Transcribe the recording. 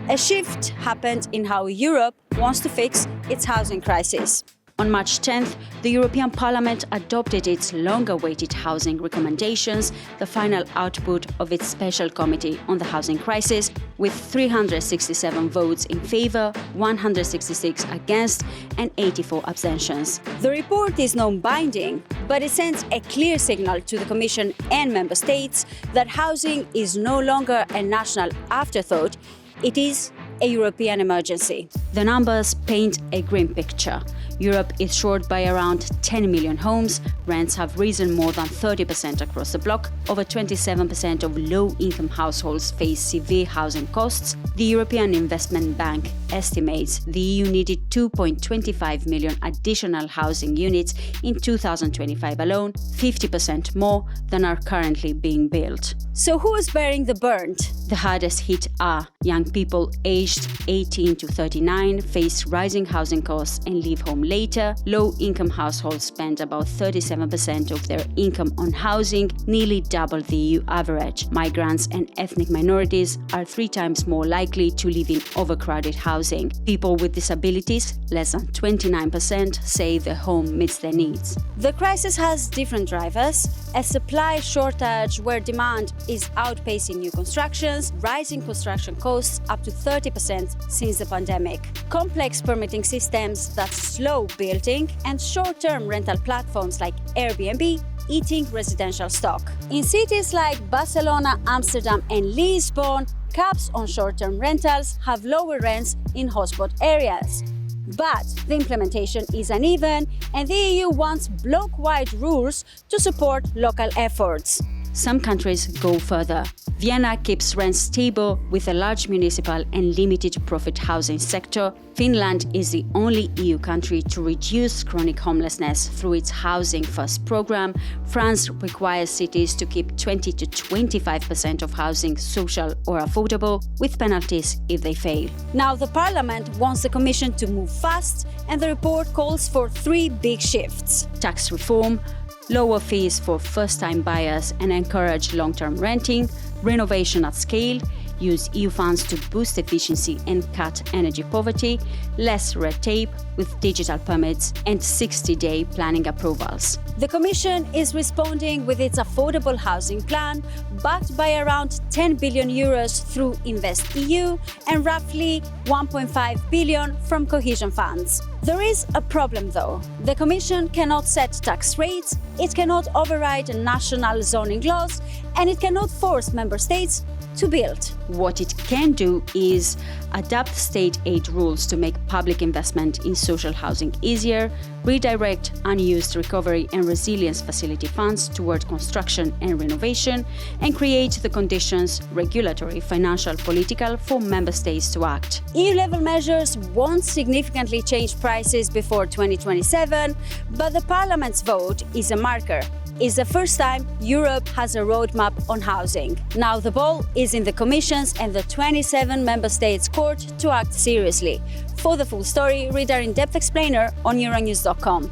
A shift happened in how Europe wants to fix its housing crisis. On March 10th, the European Parliament adopted its long-awaited housing recommendations, the final output of its special committee on the housing crisis, with 367 votes in favour, 166 against and 84 abstentions. The report is non-binding, but it sends a clear signal to the Commission and Member States that housing is no longer a national afterthought, it is a European emergency. The numbers paint a grim picture. Europe is short by around 10 million homes, rents have risen more than 30% across the bloc, over 27% of low-income households face severe housing costs. The European Investment Bank estimates the EU needed 2.25 million additional housing units in 2025 alone, 50% more than are currently being built. So who is bearing the brunt? The hardest hit are young people aged 18 to 39 face rising housing costs and leave home later. Low-income households spend about 37% of their income on housing, nearly double the EU average. Migrants and ethnic minorities are 3 times more likely to live in overcrowded housing. People with disabilities, less than 29%, say the home meets their needs. The crisis has different drivers: a supply shortage where demand is outpacing new constructions, rising construction costs up to 30% since the pandemic, complex permitting systems that slow building, and short-term rental platforms like Airbnb eating residential stock. In cities like Barcelona, Amsterdam and Lisbon, caps on short-term rentals have lower rents in hotspot areas. But the implementation is uneven and the EU wants bloc-wide rules to support local efforts. Some countries go further. Vienna keeps rents stable with a large municipal and limited profit housing sector. Finland is the only EU country to reduce chronic homelessness through its Housing First program. France requires cities to keep 20 to 25% of housing social or affordable, with penalties if they fail. Now the Parliament wants the Commission to move fast, and the report calls for 3 big shifts: tax reform, lower fees for first-time buyers and encourage long-term renting, renovation at scale, use EU funds to boost efficiency and cut energy poverty, less red tape with digital permits and 60-day planning approvals. The Commission is responding with its affordable housing plan, backed by around 10 billion euros through InvestEU and roughly 1.5 billion from cohesion funds. There is a problem though. The Commission cannot set tax rates, it cannot override national zoning laws, and it cannot force member states to build. What it can do is adapt state aid rules to make public investment in social housing easier, redirect unused recovery and resilience facility funds toward construction and renovation, and create the conditions, regulatory, financial, political, for member states to act. EU-level measures won't significantly change prices before 2027, but the Parliament's vote is a marker. It's the first time Europe has a roadmap on housing. Now the ball is in the Commission's and the 27 member states' court to act seriously. For the full story, read our in-depth explainer on euronews.com.